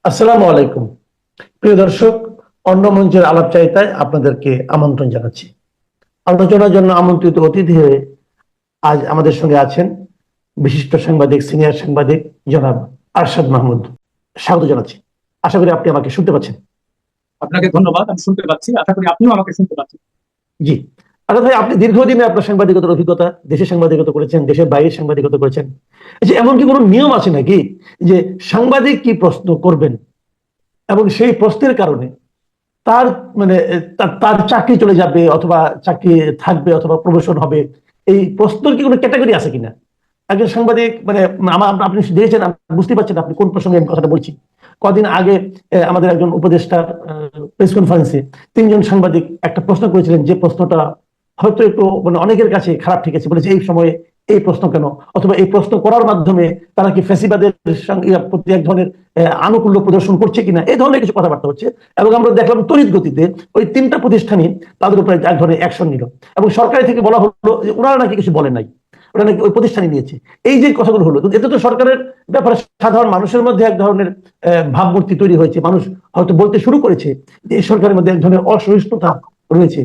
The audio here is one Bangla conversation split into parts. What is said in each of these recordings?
আসসালামু আলাইকুম। প্রিয় দর্শক, অন্য মঞ্চের আলাপচারিতায় আপনাদেরকে আমন্ত্রণ জানাচ্ছি। আলোচনার জন্য আমন্ত্রিত অতিথি হয়ে আজ আমাদের সঙ্গে আছেন বিশিষ্ট সাংবাদিক, সিনিয়র সাংবাদিক জনাব আরশাদ মাহমুদ। স্বাগত জানাচ্ছি। আশা করি আপনি আমাকে শুনতে পাচ্ছেন। আপনাকে ধন্যবাদ। আমি শুনতে পাচ্ছি, আশা করি আপনিও আমাকে শুনতে পাচ্ছেন। জি। আচ্ছা ভাই, আপনি দীর্ঘদিনে আপনার সাংবাদিকতার অভিজ্ঞতা, দেশে সাংবাদিকতা করেছেন, দেশের বাইরে সাংবাদিকতা করেছেন। যে এমন কি কোনো নিয়ম আছে নাকি যে সাংবাদিক কি প্রশ্ন করবেন এবং সেই প্রশ্নের কারণে তার মানে তার চাকরি চলে যাবে অথবা চাকরি থাকবে অথবা প্রমোশন হবে, এই প্রশ্নের কি কোনো ক্যাটাগরি আছে কিনা? একজন সাংবাদিক মানে আপনি দেখেছেন, বুঝতে পারছেন আপনি কোন প্রসঙ্গে আমি কথাটা বলছি। কদিন আগে আমাদের একজন উপদেষ্টার প্রেস কনফারেন্সে তিনজন সাংবাদিক একটা প্রশ্ন করেছিলেন, যে প্রশ্নটা হয়তো একটু মানে অনেকের কাছে খারাপ ঠেকেছে। বলেছে এই সময়ে এই প্রশ্ন কেন, অথবা এই প্রশ্ন করার মাধ্যমে তারা কি ফ্যাসিবাদের প্রতি এক ধরনের আনুকূল্য প্রদর্শন করছে কিনা, এই ধরনের কিছু কথাবার্তা হচ্ছে। এবং আমরা দেখলাম তড়িৎ গতিতে ওই তিনটা প্রতিষ্ঠানই তাদের উপরে এক ধরনের অ্যাকশন নিল, এবং সরকারি থেকে বলা হলো যে ওনারা নাকি কিছু বলেন নাই, ওরা নাকি ওই প্রতিষ্ঠানই নিয়েছে। এই যে কথাগুলো হলো, এতে তো সরকারের ব্যাপারে সাধারণ মানুষের মধ্যে এক ধরনের ভাবমূর্তি তৈরি হয়েছে। মানুষ হয়তো বলতে শুরু করেছে যে এই সরকারের মধ্যে এক ধরনের অসহিষ্ণুতা রয়েছে।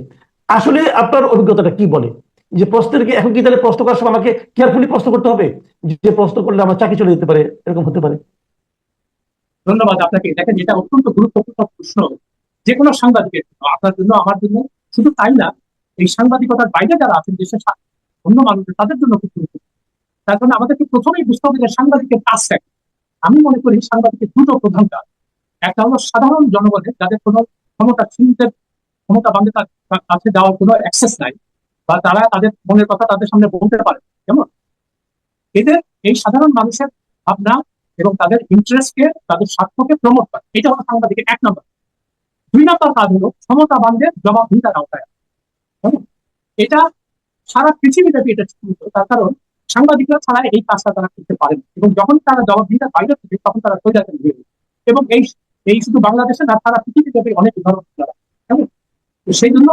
আসলে আপনার অভিজ্ঞতাটা কি বলে যে প্রশ্নের কি এখন কি তাহলে প্রশ্ন করার সময় আমাকে কেয়ারফুলি প্রশ্ন করতে হবে, যে প্রশ্ন করলে আমার চাকরি চলে যেতে পারে, এরকম হতে পারে? ধন্যবাদ আপনাকে। দেখেন, এটা অত্যন্ত গুরুত্বপূর্ণ প্রশ্ন যে কোনো সাংবাদিকের জন্য, আপনার জন্য, আমার জন্য। শুধু তাই না, এই সাংবাদিকতার বাইরে যারা আছেন, দেশের অন্য মানুষ, তাদের জন্য খুব গুরুত্বপূর্ণ। তার জন্য আমাদেরকে প্রথমেই বুঝতে হবে যে সাংবাদিকের কাজটা কি। আমি মনে করি সাংবাদিকের দুটো প্রধান কাজ। একটা হলো সাধারণ জনগণের, যাদের কোনো ক্ষমতাসীনদের, ক্ষমতাবানদের কাছে যাওয়ার কোনো অ্যাক্সেস নাই, বা তারা তাদের মনের কথা তাদের সামনে বলতে পারে, যেমন এদের এই সাধারণ মানুষের ভাবনা এবং তাদের ইন্টারেস্টকে, তাদের স্বার্থকে প্রমোট করে। এটা হলো সাংবাদিকের এক নম্বর। দুই নম্বর কাজ হলো ক্ষমতাবানদের জবাবদিহিতার আওতায় আনা। কেমন? এটা সারা পৃথিবীব্যাপী এটা স্বীকৃত। তার কারণ সাংবাদিকরা ছাড়া এই কাজটা তারা করতে পারেন, এবং যখন তারা জবাবদিহিতার বাইরে থাকে তখন তারা স্বৈরাচারী হয়ে যায়। এবং এই এই শুধু বাংলাদেশে না, সারা পৃথিবীব্যাপী অনেক উদাহরণ তারা। কেমন? তো সেই জন্য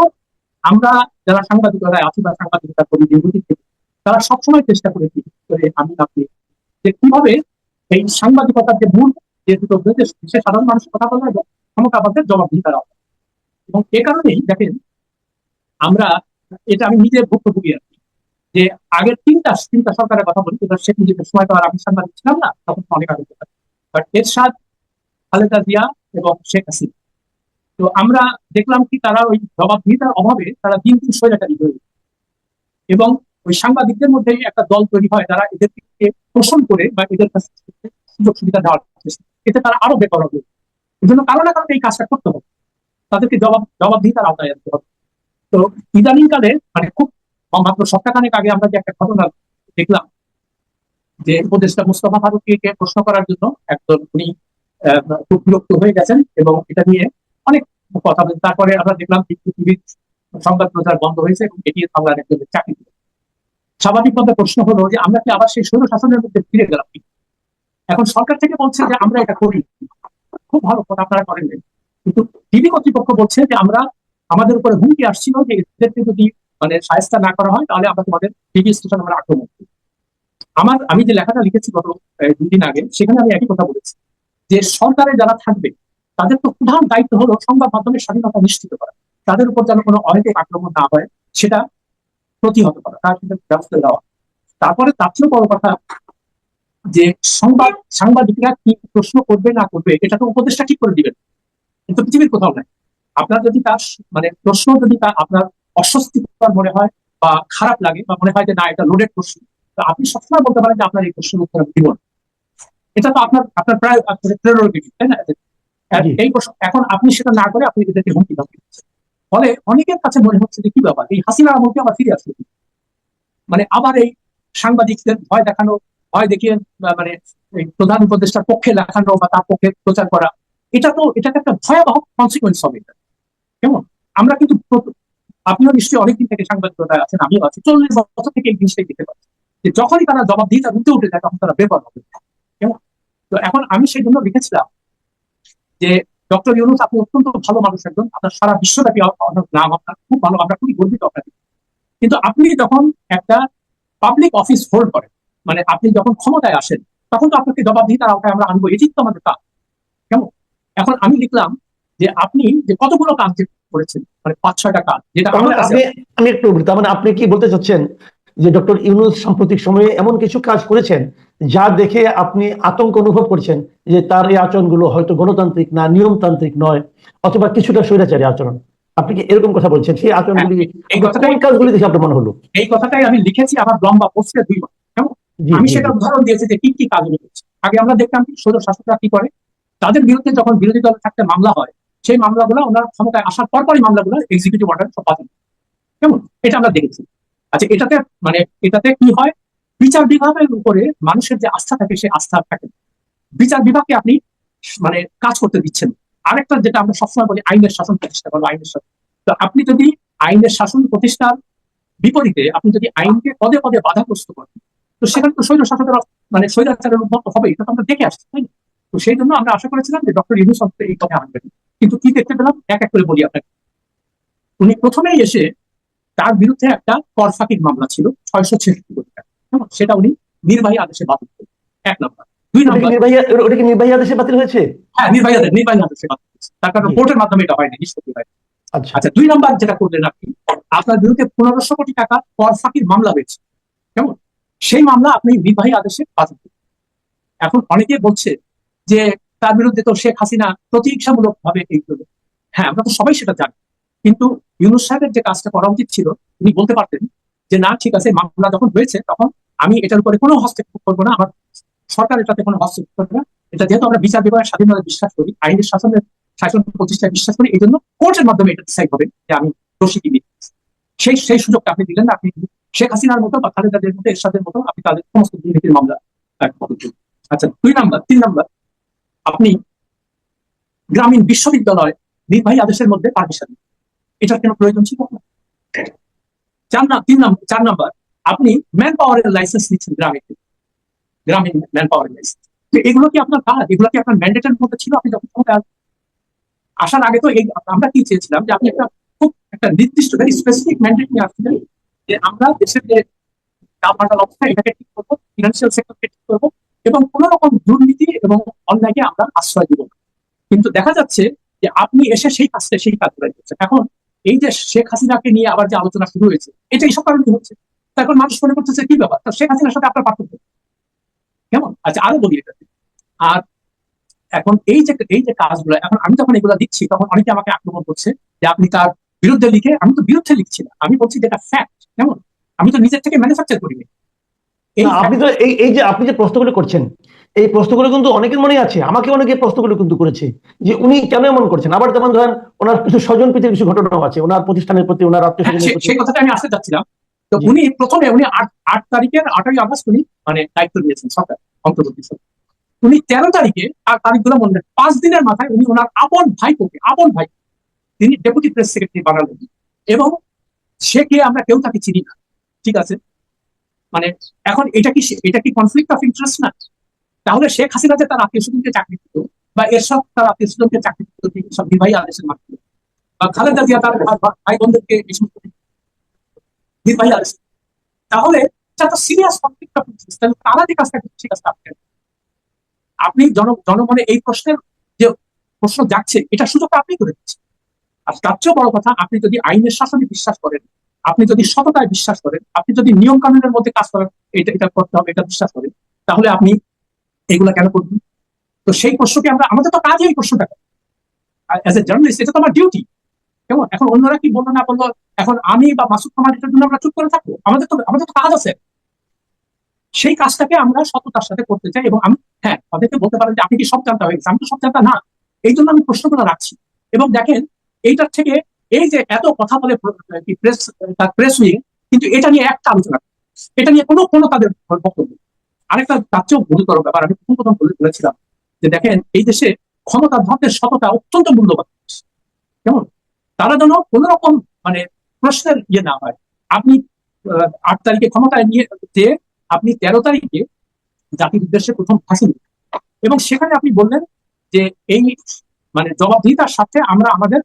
আমরা যারা সাংবাদিকতায় আছি বা সাংবাদিকতা করি দীর্ঘদিন থেকে, তারা সবসময় চেষ্টা করেছি, করে আমি আপনি, যে কিভাবে এই সাংবাদিকতার যে মূল, যে দুটো উদ্দেশ্য, সে সাধারণ মানুষের কথা বলা এবং ক্ষমতাবাদের জবাবদিহিতার আওতায়। এবং এ কারণেই দেখেন, আমরা, এটা আমি নিজের ভুক্তভোগী আর কি, যে আগের তিনটা তিনটা সরকারের কথা বলি, এবার শেখ মুজিবের সময় তো আর আমি সাংবাদিক ছিলাম না, তখন অনেক আগে, বাট এরশাদ, খালেদা জিয়া এবং শেখ হাসিনা, তো আমরা দেখলাম কি তারা ওই জবাবদিহিতার অভাবে তারা দিন দিন স্বৈরাচারী হয়ে গেছে। এবং ওই সাংবাদিকদের মধ্যে একটা দল তৈরি হয়, যারা এদেরকে শোষণ করে বা এদের কাছে সুযোগ সুবিধা দেওয়ার চেষ্টা, এতে তারা আরো বেপরোয়া হবে। এই জন্য কারো না কারো এই কাজটা করতে হবে, তাদেরকে জবাবদিহিতার আওতায় আনতে হবে। তো ইদানিং কালে মানে খুব মাত্র সপ্তাহখানেক আগে আমরা যে একটা ঘটনা দেখলাম, যে উপদেষ্টা মোস্তফা ফারুকীকে প্রশ্ন করার জন্য একজন উনি খুব বিরক্ত হয়ে গেছেন, এবং এটা নিয়ে অনেক কথা বলেন। তারপরে আমরা দেখলাম টিভির সংবাদ প্রচার বন্ধ হয়েছে এবং এটি বাংলার একজনের চাকরি দিল। স্বাভাবিকভাবে প্রশ্ন হলো যে আমরা কি আবার সেই স্বৈর শাসনের মধ্যে ফিরে গেলাম? এখন সরকার থেকে বলছে যে আমরা এটা করি, খুব ভালো কথা, আপনারা করেন নাই। কিন্তু টিভি কর্তৃপক্ষ বলছে যে আমরা, আমাদের উপরে হুমকি আসছিল যে এদেরকে যদি মানে সাহায্য না করা হয়, তাহলে আমরা তোমাদের টিভি স্টেশন আমরা আক্রমণ করি। আমি যে লেখাটা লিখেছি গত 2 দিন আগে, সেখানে আমি একই কথা বলেছি, যে সরকারে যারা থাকবে তাদের তো প্রধান দায়িত্ব হলো সংবাদ মাধ্যমের স্বাধীনতা নিশ্চিত করা, তাদের উপর যেন কোনো অহেতুক আক্রমণ না হয় সেটা প্রতিহত করা, তার সেটা ব্যবস্থা দেওয়া। তারপরে তার চেয়েও বড় কথা, যে সাংবাদিকরা কি প্রশ্ন করবে না করবে এটা তো উপদেষ্টা ঠিক করে দিবেন, কিন্তু পৃথিবীর কোথাও নাই। আপনার যদি তার মানে প্রশ্ন যদি তা আপনার অস্বস্তিকর মনে হয় বা খারাপ লাগে, বা মনে হয় যে না এটা লোডেড প্রশ্ন, তো আপনি সবসময় বলতে পারেন যে আপনার এই প্রশ্নের উত্তর আমি দিব না। এটা তো আপনার আপনার প্রায় প্রেরোগেটিভ, তাই না? জি। এই প্রশ্ন, এখন আপনি সেটা না করে আপনি এদেরকে হুমকি ধামকি দিচ্ছেন। ফলে অনেকের কাছে মনে হচ্ছে যে কি ব্যাপার, এই হাসিনার আমলকে আবার ফিরে আসছে, মানে আবার এই সাংবাদিকদের ভয় দেখানো, ভয় দেখিয়ে মানে এই প্রধান উপদেষ্টার পক্ষে লেখানো বা তার পক্ষে প্রচার করা, এটাকে একটা ভয়াবহ কনসিকুয়েন্স হবে এটা। কেমন? আমরা কিন্তু আপনিও নিশ্চয়ই অনেকদিন থেকে সাংবাদিকতায় আছেন, আমিও আছি, 40 বছর থেকে এই জিনিসটাই দেখতে পাচ্ছি, যে যখনই তারা জবাবদিহিতার উঠে উঠে যায় তখন তারা বেপরোয়া হবে। কেমন? তো এখন আমি সেই জন্য লিখেছিলাম যে ডক্টর ইউনূস, আপনি অত্যন্ত ভালো মানুষ একজন, আপনার সারা বিশ্বব্যাপী নাম, আপনার খুব ভালো, আমরা খুবই গর্বিত আপনাকে। কিন্তু আপনি যখন একটা পাবলিক অফিস হোল্ড করেন, মানে আপনি যখন ক্ষমতায় আসেন, তখন তো আপনাকে জবাবদিহিতার আওতায় আমরা আনবো, এটি তো আমাদের কাজ। কেমন? এখন আমি লিখলাম যে আপনি যে কতগুলো কাজ যে করেছেন, মানে 5-6টা কাজ, যেটা তার আমার মানে কাছে আমি একটু বলি, তার মানে আপনি কি বলতে চাচ্ছেন যে ডক্টর ইউনূস সাম্প্রতিক সময়ে এমন কিছু কাজ করেছেন যা দেখে আপনি আতঙ্ক অনুভব করছেন যে তার এই আচরণগুলো হয়তো গণতান্ত্রিক না, নিয়মতান্ত্রিক নয়, অথবা কিছুটা স্বৈরাচারী আচরণ? আপনি কি এরকম কথা বলছেন? সেই হ্যাঁ, আচরণগুলি এই আপনার কথাটাই কোন কাজগুলি দেখে আপনার মনে হলো? এই কথাটাই আমি লিখেছি আমার লম্বা পোস্টে 2 বার। কেমন? জি, আমি জি, সেটা জি। উদাহরণ দিয়েছি যে কি কি কাজগুলো করছে। আগে আমরা দেখতাম কি স্বৈর শাসকরা কি করে, তাদের বিরুদ্ধে যখন বিরোধী দল থাকতে মামলা হয়, সেই মামলাগুলো ওনারা ক্ষমতায় আসার পরপরই মামলাগুলো এক্সিকিউটিভ অর্ডার সব বাতিল। কেমন? এটা আমরা দেখেছি। আচ্ছা, এটাতে কি হয়, বিচার বিভাগের উপরে মানুষের যে আস্থা থাকে সেই আস্থা থাকে না। বিচার বিভাগকে আপনি মানে কাজ করতে দিচ্ছেন। আরেকটা যেটা আমরা সবসময় বলি, আইনের শাসন প্রতিষ্ঠা করবো, আইনের শাসন। তো আপনি যদি আইনের শাসন প্রতিষ্ঠার বিপরীতে আপনি যদি আইনকে পদে পদে বাধাগ্রস্ত করেন, তো সেখানে তো স্বৈর শাসকের মানে স্বৈরাচারের উদ্ভব হবে, এটা তো আমরা দেখে আসছি, তাই না? তো সেই জন্য আমরা আশা করেছিলাম যে ডক্টর ইউনূস এই কথা আনবেন। কিন্তু কি দেখতে পেলাম, এক এক করে বলি আপনাকে। উনি প্রথমেই এসে তার বিরুদ্ধে একটা কর ফাঁকির মামলা ছিল 666 কোটি টাকা। সেটা উনি নির্বাহী আদেশে বাতিল করলেন, 1 নম্বর। 2 ওটা কি নম্বর, নির্বাহী ওটা কি নির্বাহী আদেশে বাতিল হয়েছে? হ্যাঁ, নির্বাহী আদেশে বাতিল করেছে, তার কারণ জি। কোর্টের মাধ্যমে এটা হয়নি, নিষ্পত্তি হয়। আচ্ছা। আচ্ছা, 2 নম্বর যেটা করলেন আপনি, আপনার বিরুদ্ধে 1500 কোটি টাকা কর ফাঁকির মামলা হয়েছে। কেমন? সেই মামলা আপনি নির্বাহী আদেশে বাতিল করলেন। এখন অনেকে বলছে যে তার বিরুদ্ধে তো শেখ হাসিনা প্রতিহিংসামূলক ভাবে এই করবে। হ্যাঁ, আমরা তো সবাই সেটা জানি। কিন্তু ইউনূস সাহেবের যে কাজটা করা উচিত ছিল, উনি বলতে পারতেন যে না, ঠিক আছে, মামলা যখন হয়েছে তখন আমি এটার উপরে কোনো হস্তক্ষেপ করবো না, আমার সরকার এটাতে কোনো হস্তক্ষেপ করবে না। এটা যেহেতু আমরা বিচার বিভাগের স্বাধীনতায় বিশ্বাস করি, আইনের শাসন প্রতিষ্ঠায় বিশ্বাস করি, এই জন্য কোর্টের মাধ্যমে এটা ডিসাইড হবে যে আমি দোষী কি ব্যক্তি। সেই সেই সুযোগটা আপনি দিলেন না। আপনি শেখ হাসিনার মতো বা খালেদাদের মতো, এরশাদের মতো আপনি তাদের সমস্ত দুর্নীতির মামলা। আচ্ছা, 2 নম্বর, 3 নম্বর, আপনি গ্রামীণ বিশ্ববিদ্যালয় নির্বাহী আদেশের মধ্যে পারমিশন, এটার কেন প্রয়োজন ছিল না? 4 নম্বর, আপনি ম্যান পাওয়ারের লাইসেন্স নিচ্ছেন গ্রামীণ ম্যান পাওয়ারের লাইসেন্স। এগুলো কি আপনার কাজ? এগুলো কি আপনার ম্যান্ডেটের মধ্যে ছিল আপনি যখন ক্ষমতায় আসার আগে? তো আমরা কি চেয়েছিলাম যে আপনি খুব একটা নির্দিষ্ট ভেরি স্পেসিফিক ম্যান্ডেট নিয়ে আসছিলেন, যে আমরা দেশের যে কালপাটাল অবস্থা এটাকে ঠিক করবো, ফিনান্সিয়াল সেক্টরকে ঠিক করবো, এবং কোন রকম দুর্নীতি এবং অন্যায়কে আমরা আশ্রয় দিব না। কিন্তু দেখা যাচ্ছে যে আপনি এসে সেই কাজগুলো করছেন। এখন এই যে শেখ হাসিনাকে নিয়ে আবার যে আলোচনা শুরু হয়েছে, এটা এইসব কারণে হচ্ছে। তারপর মানুষ মনে করতেছে কি ব্যাপার, শেখ হাসিনার সাথে আপনার পার্থক্য কেমন? আচ্ছা, আরো বলি এটা। আর এখন এই যে কাজগুলো, এখন আমি যখন এগুলো দিচ্ছি তখন অনেকে আমাকে আক্রমণ করছে যে আপনি তার বিরুদ্ধে লিখে, আমি তো বিরুদ্ধে লিখছি না, আমি বলছি যেটা ফ্যাক্ট। কেমন? আমি তো নিজের থেকে ম্যানুফ্যাকচার করিনি এই না, আপনি fact। তো এই যে আপনি যে প্রশ্নগুলো করছেন, এই প্রশ্নগুলো কিন্তু অনেকের মনে আছে, আমাকে অনেকে এই প্রশ্নগুলো কিন্তু করেছে যে উনি কেন এমন করছেন। আবার যেমন ধরেন ওনার কিছু স্বজন প্রীতির কিছু ঘটনাও আছে, ওনার প্রতিষ্ঠানের প্রতি, ওনার আত্মীয় হ্যাঁ, স্বজনের প্রতি। সেই কথাটা আমি আসতে চাচ্ছিলাম। তো জি। উনি 8 তারিখের 8ই আগস্ট উনি মানে দায়িত্ব নিয়েছেন সরকার, অন্তর্বর্তী সরকার। উনি 13 তারিখে, আর তারিখগুলো মনে রাখেন, 5 দিনের মাথায় উনি ওনার আপন ভাই তিনি ডেপুটি প্রেস সেক্রেটারি বানালেন। এবং সে কে আমরা কেউ তাকে চিনি না, ঠিক আছে? মানে এখন এটা কি কনফ্লিক্ট অফ ইন্টারেস্ট না? তাহলে শেখ হাসিনা যে তার আত্মীয় স্বজনকে চাকরি দিত, বা এরশাদ তার আত্মীয় স্বজনকে চাকরি দিত সব নির্বাহী আদেশের মাধ্যমে, বা খালেদা জিয়া তার ভাই বোনদেরকে এই সমস্ত নির্বাহী আদেশ, তাহলে এটা তো সিরিয়াস কনফ্লিক্ট অফ ইন্টারেস্ট। তাহলে তারা যে কাজটা করছে, সেই কাজটা আপনি জনমনে এই প্রশ্নের যে প্রশ্ন যাচ্ছে, এটা সুযোগটা আপনি করে দিচ্ছেন। আর তার চেয়েও বড় কথা, আপনি যদি আইনের শাসনে বিশ্বাস করেন, আপনি যদি সততায় বিশ্বাস করেন, আপনি যদি নিয়ম কানুনের মধ্যে কাজ করেন, এটা করতে হবে এটা বিশ্বাস করেন, তাহলে আপনি এগুলা কেন করবেন? তো সেই প্রশ্নকে আমাদের তো কাজই এই প্রশ্নটা। অ্যাজ এ জার্নালিস্ট এটা তো আমার ডিউটি। কেমন? এখন অন্যরা কি বললো না বললো, এখন আমি বা মাসুদ কামাল এটার জন্য আমরা চুপ করে থাকবো? আমাদের তো কাজ আছে। সেই কাজটাকে আমরা সততার সাথে করতে চাই। এবং আমি, হ্যাঁ, তাদেরকে বলতে পারেন যে আপনি কি সব জানতা হয়ে গেছে, আমি তো সব জানতা না। এই জন্য আমি প্রশ্নগুলো রাখছি। এবং দেখেন, এইটার থেকে এই যে এত কথা বলে প্রেস উইং, কিন্তু এটা নিয়ে একটা আলোচনা, এটা নিয়ে কোনো তাদের বক্তব্য। আরেকটা তার চেয়েও গুরুতর ব্যাপার, আমি প্রথম বলেছিলাম যে দেখেন, এই দেশে ক্ষমতাধরদের সততা অত্যন্ত মূল্যবান। কেমন? তারা যেন কোন রকম মানে প্রশ্নের না হয়। আপনি 8 তারিখে ক্ষমতায় নিয়ে যে আপনি 13 তারিখে জাতির উদ্দেশ্যে প্রথম ভাষণ দিলেন, এবং সেখানে আপনি বললেন যে এই মানে জবাবদিহিতার সাথে আমরা আমাদের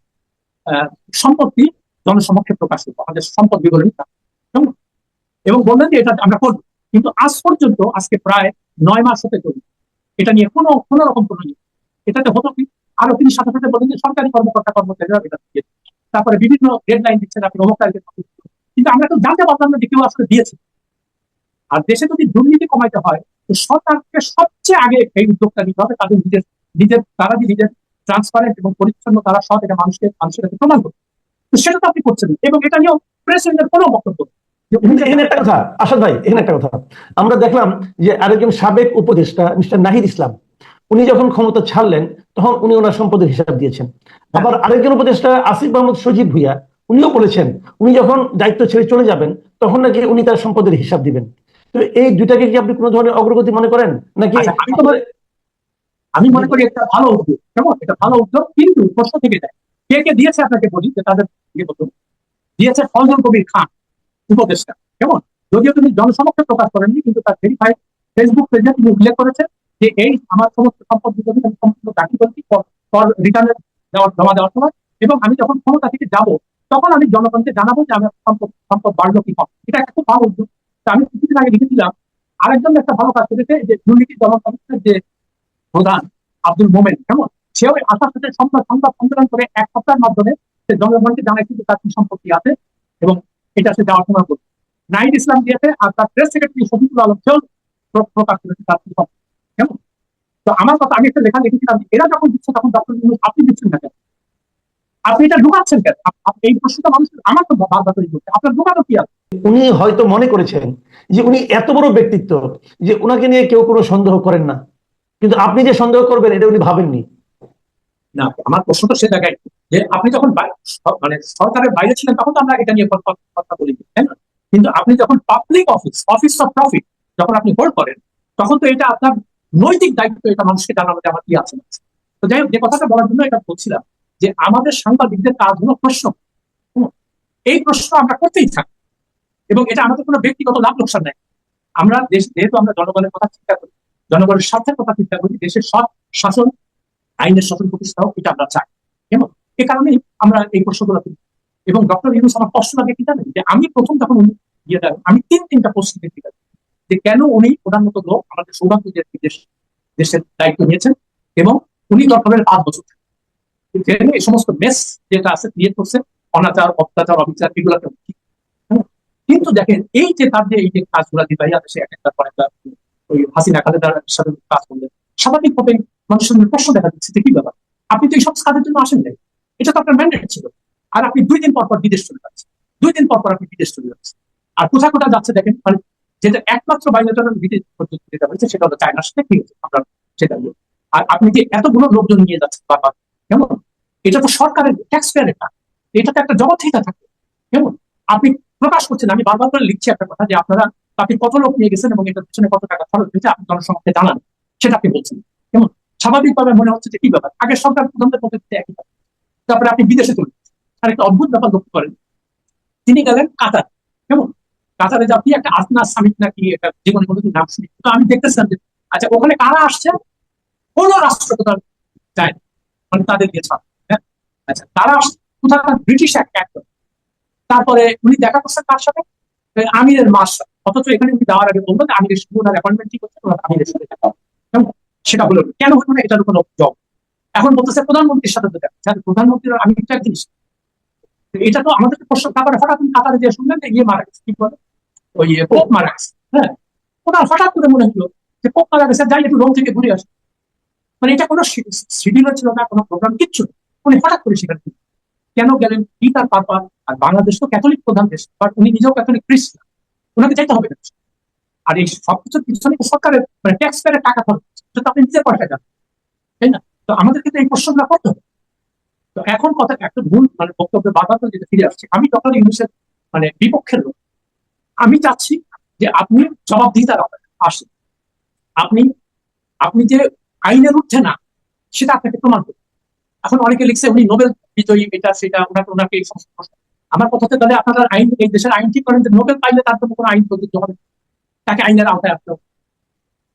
সম্পত্তি জনসমক্ষে প্রকাশ করবো, আমাদের সম্পদ বিবরণী। কেমন? এবং বললেন যে এটা আমরা করবো। কিন্তু আজ পর্যন্ত, আজকে প্রায় 9 মাস হতে চলবে, এটা নিয়ে কোনো রকম কোনো এটাতে হতো কি, আরো তিনি সাথে সাথে বলেন যে সরকারি কর্মকর্তা কর্মচারীরা এটা দিয়ে দিন। তারপরে বিভিন্ন ডেডলাইন দিচ্ছেন, আপনি অমুক তারিখে কিন্তু আমরা তো জানতে পারলাম না যে কেউ আসলে দিয়েছে। আর দেশে যদি দুর্নীতি কমাইতে হয়, তো সরকারকে সবচেয়ে আগে এই উদ্যোগটা নিতে হবে, তাদের নিজের নিজের তারা যে নিজের ট্রান্সপারেন্ট এবং পরিচ্ছন্ন, তারা সৎ, এটা মানুষের কাছে প্রমাণ করবে। তো সেটা তো আপনি করছেন না। এবং এটা নিয়েও প্রেসিডেন্টের কোনো বক্তব্য নেই। যে উনি যে এখানে একটা কথা, আসাদ ভাই, এখানে একটা কথা, আমরা দেখলাম যে আরেকজন সাবেক উপদেষ্টা মিস্টার নাহিদ ইসলাম, উনি যখন ক্ষমতা ছাড়লেন তখন উনি ওনার সম্পদের হিসাব দিয়েছেন। আবার আরেকজন উপদেষ্টা আসিফ মাহমুদ সজীব ভুইয়া, উনিও বলেছেন উনি যখন দায়িত্ব ছেড়ে চলে যাবেন তখন নাকি উনি তার সম্পদের হিসাব দিবেন। তো এই দুইটাকে কি আপনি কোনো ধরনের অগ্রগতি মনে করেন নাকি? আচ্ছা, আমি মনে করি একটা ভালো উদ্যোগ, কেমন এটা ভালো উদ্যোগ, কিন্তু প্রশ্ন থেকে যায় কে কে দিয়েছে। আপনাকে বলি যে তাদের দিয়েছে ফজল কবির খান, উপদেষ্টা, কেমন, যদিও তিনি জনসমক্ষে প্রকাশ করেননি, কিন্তু তার ভেরিফাইড ফেসবুক পেজে তিনি উল্লেখ করেছেন যে এই আমার সমস্ত সম্পদ যদি আমি সম্পূর্ণ দাখি করছি ফর রিটার্নের জমা দেওয়ার সময়, এবং আমি যখন ক্ষমতা থেকে যাব তখন আমি জনগণকে জানাবো যে আমার সম্পদ সম্পদ বাড়লো কি কম। এটা একটা খুব ভালো উদ্যোগ। তা আমি কিছুদিন আগে লিখেছিলাম আরেকজন একটা ভালো কাজ করেছে, যে দুর্নীতি দমন কমিশনের যে প্রধান আব্দুল মোমেন, কেমন, সেও আসার সাথে সংবাদ সম্মেলন করে এক সপ্তাহের মাধ্যমে সে জনগণকে জানাইছে যে তার কি সম্পত্তি আছে এবং এটা সে দেওয়ার সময় করবে। নাহিদ ইসলাম দিয়েছে, আর তার প্রেস সেক্রেটারি শফিকুল আলম সেও প্রকাশ করেছে তার কি সম্পত্তি, কেমন। তো আমার কথা, আমি একটা লেখা লিখেছিলাম যে এরা যখন দিচ্ছে তখন ডক্টর ইউনূস আপনি দিচ্ছেন না কেন, আপনি এটা ঢুকাচ্ছেন কেন? এই প্রশ্নটা মানুষ আমার তো বারবার তৈরি করছে, আপনার ঢুকানো কি আছে? উনি হয়তো মনে করেছেন যে উনি এত বড় ব্যক্তিত্ব যে উনাকে নিয়ে কেউ কোনো সন্দেহ করেন না, কিন্তু আপনি যে সন্দেহ করবেন এটা উনি ভাবেননি। না, আমার প্রশ্ন তো সে জায়গায় যে আপনি যখন মানে সরকারের বাইরে ছিলেন তখন তো আমরা এটা নিয়ে কথা বলি, তাই না? কিন্তু আপনি যখন পাবলিক অফিস অফ প্রফিট যখন আপনি হোল্ড করেন, তখন তো এটা আপনার নৈতিক দায়িত্ব, এটা মানুষকে জানানো যে আমার কি আছে। তো যাই হোক, যে কথাটা বলার জন্য এটা বলছিলাম যে আমাদের সাংবাদিকদের কাজ হলো প্রশ্ন। এই প্রশ্ন আমরা করতেই থাকি, এবং এটা আমাদের কোনো ব্যক্তিগত লাভ লোকসান নেই। আমরা যেহেতু আমরা জনগণের কথা চিন্তা করি, জনগণের স্বার্থের কথা চিন্তা করি, দেশের সৎ শাসন, আইনের শাসন প্রতিষ্ঠা হোক, এটা আমরা চাই, কেমন। এ কারণেই আমরা এই প্রশ্নগুলো করি। এবং ডক্টর ইউনূস আমার কষ্ট লাগে কি জানেন, যে আমি প্রথম যখন উনি আমি তিনটা প্রশ্ন দেখতে পাই যে কেন উনি ওনার মতো লোক আমাদের সৌভাগ্য দেশের দায়িত্ব নিয়েছেন, এবং উনি দরকারের 5 বছর যেখানে এই সমস্ত মেস যেটা আছে ক্রিয়েট করছে, অনাচার, অত্যাচার, অবিচার, এগুলো কিন্তু দেখেন এই যে তার যে এই যে কাজগুলা দিবাইয়া সে একটা পর একটা ওই হাসিনা খালেদার সাথে কাজ করলেন, স্বাভাবিকভাবে মানুষের মধ্যে প্রশ্ন দেখা দিচ্ছে যে কি ব্যাপার, আপনি তো এই সব কাজের জন্য আসেন নাই, এটা তো আপনার ম্যান্ডেট ছিল। আর আপনি 2 দিন পর পর বিদেশ চলে যাচ্ছেন, 2 দিন পর পর আপনি বিদেশ চলে যাচ্ছেন। আর কোথায় কোথায় যাচ্ছে দেখেন, মানে যেটা একমাত্র বাইলেটারাল বিদেশ পর্যন্ত যেটা হয়েছে সেটা হলো চায়নার সাথে, ঠিক আছে, আমরা সেটা বলি। আর আপনি যে এতগুলো লোকজন নিয়ে যাচ্ছেন বারবার, কেমন, এটা তো সরকারের ট্যাক্স পেয়ারের টাকা, এটাতে একটা জবাবদিহিতা থাকে, কেমন। আপনি প্রকাশ করছেন, আমি বারবার করে লিখছি একটা কথা যে আপনারা আপনি কত লোক নিয়ে গেছেন এবং এটার পিছনে কত টাকা খরচ হয়েছে আপনি জনসংখ্যাকে জানান, সেটা আপনি বলছেন, কেমন। স্বাভাবিকভাবে মনে হচ্ছে যে কি ব্যাপার, আগের সরকার প্রধানদের মধ্যে একই ব্যাপার। তারপরে আপনি বিদেশে চলে যাচ্ছেন। আর একটা অদ্ভুত ব্যাপার লক্ষ্য করেন, তিনি গেলেন কাতার, কেমন। কাতারে যে আপনি একটা আসনা সামিট নাকি একটা জীবনে কোনো নাম শুনি, তো আমি দেখতেছিলাম যে আচ্ছা ওখানে কারা আসছে, কোন রাষ্ট্রপ্রধান যায় না, মানে তাদের দিয়ে ছাড়, হ্যাঁ। আচ্ছা, তারা আসছে কোথাকার ব্রিটিশ একটা। তারপরে উনি দেখা করছেন তার সাথে আমিরের মাস, অথচ এখানে উনি যাওয়ার আগে বলবেন আমিরের শুধু ওনার অ্যাপয়েন্টমেন্ট ঠিক হচ্ছে, ওনার আমিরের সাথে দেখা হবে। সেটা হলো কেন হলো না, এটার কোনো জব। এখন বলতেছে প্রধানমন্ত্রীর সাথে তো দেখা, প্রধানমন্ত্রীর আমি একটা জিনিস, এটা তো আমাদের প্রশ্ন। তারপরে হঠাৎ কাতারে যে শুনলেন যে ইয়ে মারা গেছে, কি বলে ওই পোপ মারা গেছে, হ্যাঁ। ওনার হঠাৎ করে মনে হলো যে পোপ মারা গেছে, যাই একটু রোম থেকে ঘুরে আসে। মানে এটা কোনো শিডিউল ছিল না, কোনো প্রোগ্রাম, কিচ্ছু। উনি হঠাৎ করে সেখানে কেন গেলেন, কি তার পারপাস। আর বাংলাদেশ তো ক্যাথলিক প্রধান দেশ, বাট উনি নিজেও ক্যাথলিক প্রিস্ট না, ওনাকে চাইতে হবে না। আর এই সবকিছুর পিছনে সরকারের মানে ট্যাক্স পেয়ারের টাকা খরচ, সেটা আপনি নিজের পয়সা যান, তাই না? তো আমাদের কিন্তু এই প্রশ্নগুলো করতে হবে। তো এখন কথা একটা ভুল মানে বক্তব্যে বারবার করে যেটা ফিরে আসছে, আমি ডক্টর ইউনূসের মানে বিপক্ষের লোক। আমি চাচ্ছি যে আপনি জবাবদিহিতার আসেন, আপনি আপনি যে আইনের ঊর্ধ্বে না সেটা আপনাকে প্রমাণ করুন। এখন অনেকে লিখছে উনি নোবেল বিজয়ী, এটা সেটা, ওনাকে এই সমস্ত প্রশ্ন। আমার কথাতে তাহলে আপনারা আইন, এই দেশের আইন ঠিক করেন যে নোবেল পাইলে তার জন্য কোনো আইন প্রযোজ্য হবে, তাকে আইনের আওতায় আসতে হবে।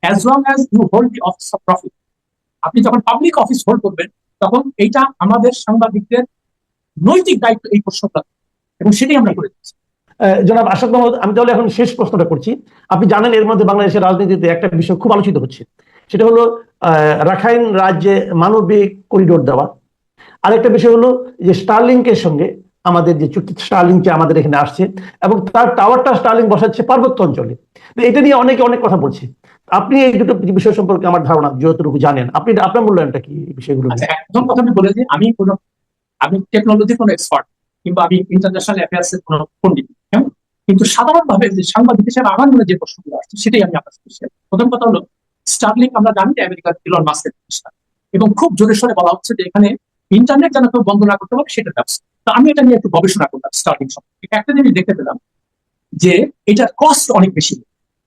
As long as you hold the office of profit, আপনি যখন পাবলিক অফিস হোল্ড করবেন তখন এইটা আমাদের সাংবাদিকদের নৈতিক দায়িত্ব এই প্রশ্নটা, এবং সেটাই আমরা করে দিচ্ছি। জনাব আসাদ মাহমুদ, আমি তাহলে এখন শেষ প্রশ্নটা করছি। আপনি জানেন এর মধ্যে বাংলাদেশের রাজনীতিতে একটা বিষয় খুব আলোচিত হচ্ছে, সেটা হলো রাখাইন রাজ্যে মানবিক করিডোর দেওয়া। আরেকটা বিষয় হলো যে স্টারলিংকের সঙ্গে আমাদের যে চুক্তি, স্টারলিংক যে আমাদের এখানে আসছে এবং তার টাওয়ারটা স্টারলিংক বসাচ্ছে পার্বত্য অঞ্চলে। তো এটা নিয়ে অনেকে অনেক কথা বলছে। আপনি এই দুটো বিষয় সম্পর্কে আমার ধারণা যতটুকু জানেন, আপনি আপনার মূল্যায়নটা কি এই বিষয়গুলো আচ্ছা, নিয়ে? একদম কথা আমি বলে দিই, আমি টেকনোলজির কোনো এক্সপার্ট কিংবা আমি ইন্টারন্যাশনাল অ্যাফেয়ার্স এর কোনো পণ্ডিত, কেমন? কিন্তু সাধারণভাবে যে সাংবাদিক হিসেবে আমার মনে যে প্রশ্নগুলো আসছে সেটাই আমি আপনার সাথে share করি। প্রথম কথা হলো, স্টারলিংক আমরা জানি যে আমেরিকার ইলন মাস্কের প্রতিষ্ঠান, এবং খুব জোরে সোরে বলা হচ্ছে যে এখানে ইন্টারনেট যেন কেউ বন্ধ না করতে পারে সেটা ব্যবস্থা। তো আমি এটা নিয়ে একটু গবেষণা করলাম স্টারলিংক সম্পর্কে। একটা জিনিস দেখতে পেলাম যে এটার কস্ট অনেক বেশি,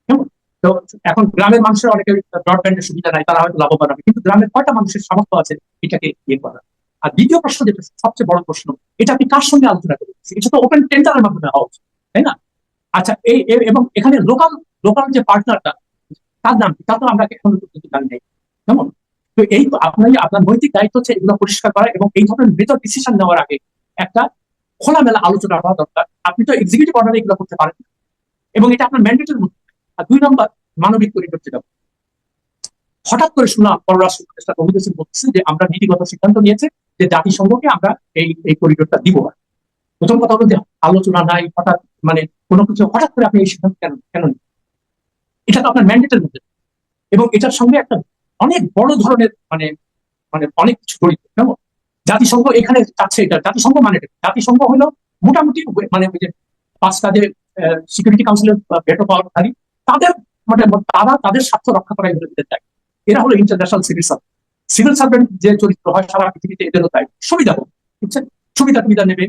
কেমন? তো এখন গ্রামের মানুষের অনেকে ব্রডব্যান্ডের সুবিধা নাই, তারা হয়তো লাভবান হবে, কিন্তু গ্রামের কয়টা মানুষের সামর্থ্য আছে এটাকে ইয়ে করা? আর দ্বিতীয় প্রশ্ন, যেটা সবচেয়ে বড় প্রশ্ন, এটা আপনি কার সঙ্গে আলোচনা করছেন? এটা তো ওপেন টেন্ডারের মাধ্যমে হওয়া উচিত, তাই না? আচ্ছা, এবং এখানে লোকাল লোকাল যে পার্টনারটা, তার নাম কি? তা তো আমরা এখন পর্যন্ত জানি নাই, কেমন? তো এই তো আপনার নৈতিক দায়িত্ব হচ্ছে এগুলো পরিষ্কার করা, এবং এই ধরনের মেজর ডিসিশন নেওয়ার আগে একটা খোলামেলা আলোচনা হওয়া দরকার। আপনি তো এক্সিকিউটিভ অর্ডারে এগুলো করতে পারেন না, এবং এটা আপনার ম্যান্ডেটের মধ্যে। আর 2 নম্বর, মানবিক করিডোর যেটা হঠাৎ করে শুনলাম পররাষ্ট্র উপদেষ্টা তৌহিদ হোসেন বলছে যে আমরা নীতিগত সিদ্ধান্ত নিয়েছে যে জাতিসংঘকে আমরা এই করিডোরটা দিব না। প্রথম কথা হলো যে আলোচনা নাই, হঠাৎ মানে কোনো কিছু হঠাৎ করে আপনি এই সিদ্ধান্ত কেন কেন নিলেন? এটা তো আপনার ম্যান্ডেটের মধ্যে, এবং এটার সঙ্গে একটা অনেক বড় ধরনের মানে মানে অনেক কিছু জড়িত, কেমন? জাতিসংঘ এখানে চাচ্ছে এটা, জাতিসংঘ মানে এটা। জাতিসংঘ হলো মোটামুটি মানে ওই যে 5টা যে সিকিউরিটি কাউন্সিলের ভেটো পাওয়ারধারী, তাদের মানে তারা তাদের স্বার্থ রক্ষা করাই হলো এদের দায়িত্ব। এরা হলো international civil servant. Civil servant যে চরিত্র হয় সারা পৃথিবীতে এদেরও তাই, সুবিধা হোক, বুঝছেন? সুবিধা সুবিধা নেবে,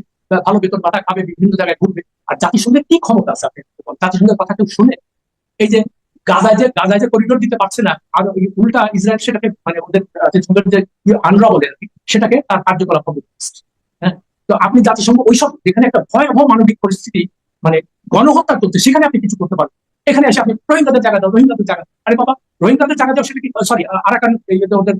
ভালো বেতন ভাতা খাবে, বিভিন্ন জায়গায় ঘুরবে। আর জাতিসংঘের কি ক্ষমতা আছে আপনি জাতিসংঘের কথা কেউ শুনে? এই যে গাজায় যে করিডোর দিতে পারছে না, আর ওই উল্টা ইসরায়েল সেটাকে মানে ওদের জাতিসংঘের যে আনরা বলে আর কি, সেটাকে তার কার্যকলাপ বন্ধ করছে। হ্যাঁ, তো আপনি জাতিসংঘ ওইসব যেখানে একটা ভয়াবহ মানবিক পরিস্থিতি মানে গণহত্যা চলছে, সেখানে আপনি কিছু করতে পারবেন? এখানে এসে আপনি রোহিঙ্গাদের জায়গা দাও, রোহিঙ্গাদের জায়গা, আরে বাবা রোহিঙ্গাদের জায়গা দাও, সেটা কি সরি আরাকান ওদের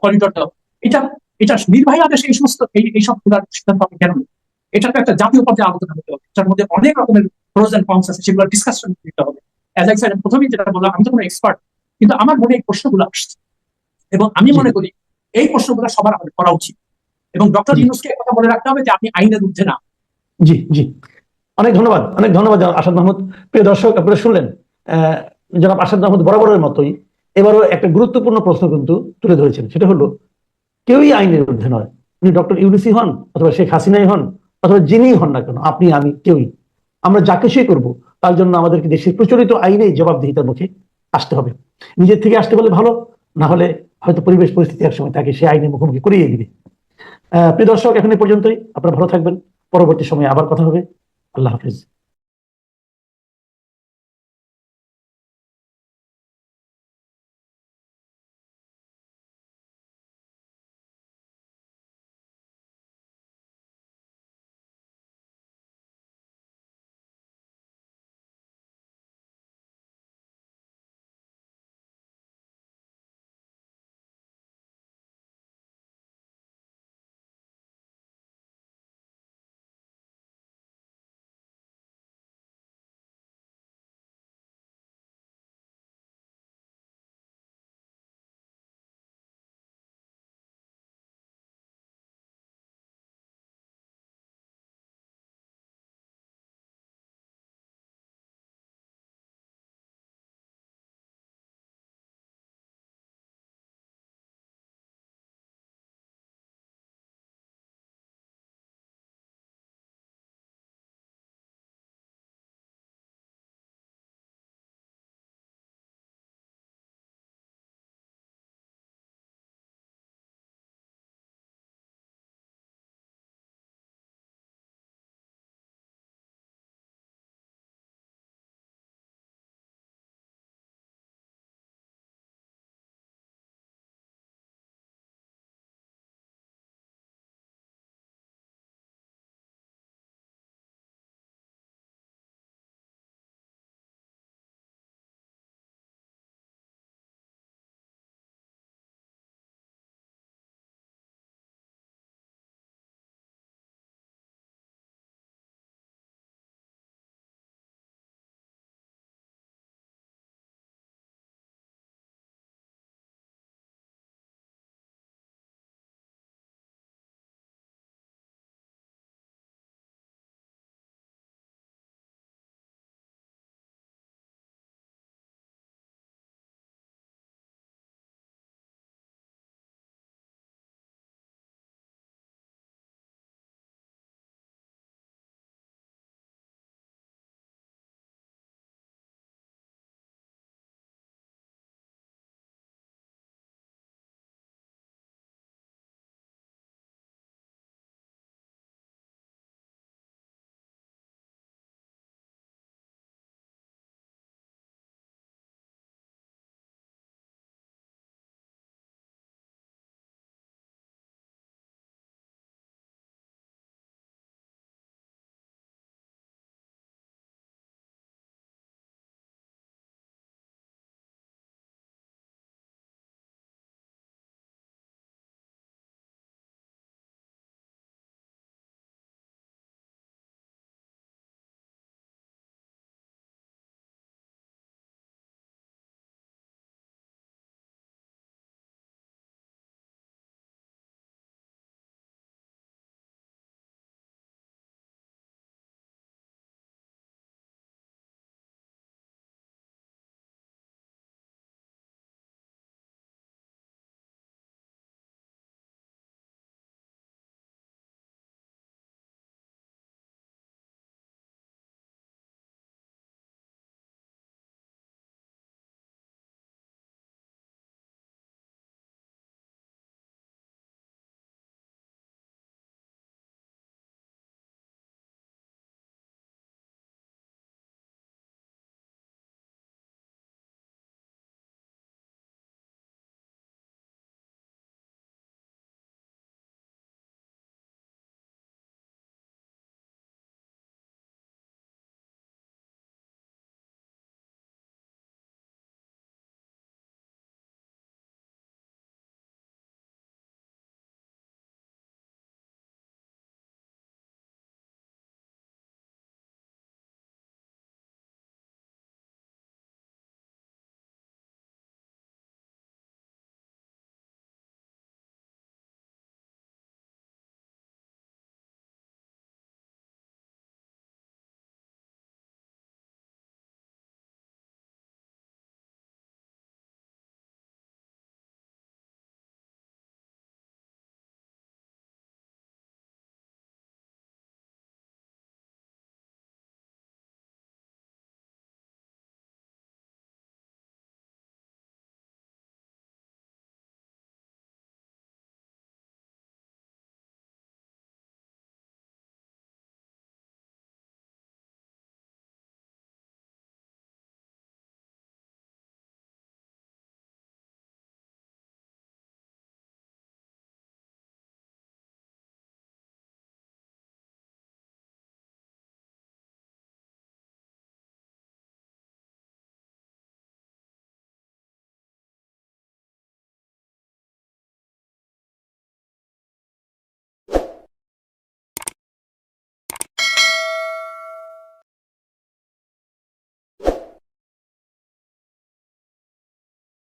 করিডোর দাও, এটা এটা নির্বাহী আদেশে এই সমস্ত এইসব গুলার সিদ্ধান্ত আপনি কেন নেন? এটা তো একটা জাতীয় পর্যায়ে আলোচনা হতে হবে, এটার মধ্যে অনেক রকমের প্রোজ এন্ড কনস আছে, সেগুলো ডিসকাশন দিতে হবে। অ্যাজ আই সেড, প্রথমেই যেটা বললাম, আমি তো কোনো এক্সপার্ট, কিন্তু আমার মনে এই প্রশ্নগুলো আসছে, এবং আমি জি মনে করি এই প্রশ্নগুলো সবার আমাদের করা উচিত। এবং ডক্টর জি ইউনূসকে কথা মনে রাখতে হবে যে আপনি আইনের ঊর্ধ্বে না। জি জি অনেক ধন্যবাদ, অনেক ধন্যবাদ জনাব আসাদ মাহমুদ। প্রিয় দর্শক, আপনারা শুনলেন জনাব আসাদ মাহমুদ বরাবরের মতোই এবারও একটা গুরুত্বপূর্ণ প্রশ্ন কিন্তু তুলে ধরেছেন। সেটা হলো, কেউই আইনের ঊর্ধ্বে নয়। উনি ডক্টর ইউনূসই হন, অথবা শেখ হাসিনাই হন, অথবা যিনিই হন না কেন, আপনি আমি কেউই, আমরা যা কিছুই করবো তার জন্য আমাদেরকে দেশের প্রচলিত আইনেই জবাবদিহিতার মুখে আসতে হবে। নিজের থেকে আসতে বলে ভালো, না হলে হয়তো পরিবেশ পরিস্থিতি এক সময় তাকে সে আইনের মুখোমুখি করিয়ে দিবে। প্রিয় দর্শক, এখন এই পর্যন্তই। আপনারা ভালো থাকবেন, পরবর্তী সময়ে আবার কথা হবে। আল্লাহ হাফিজ।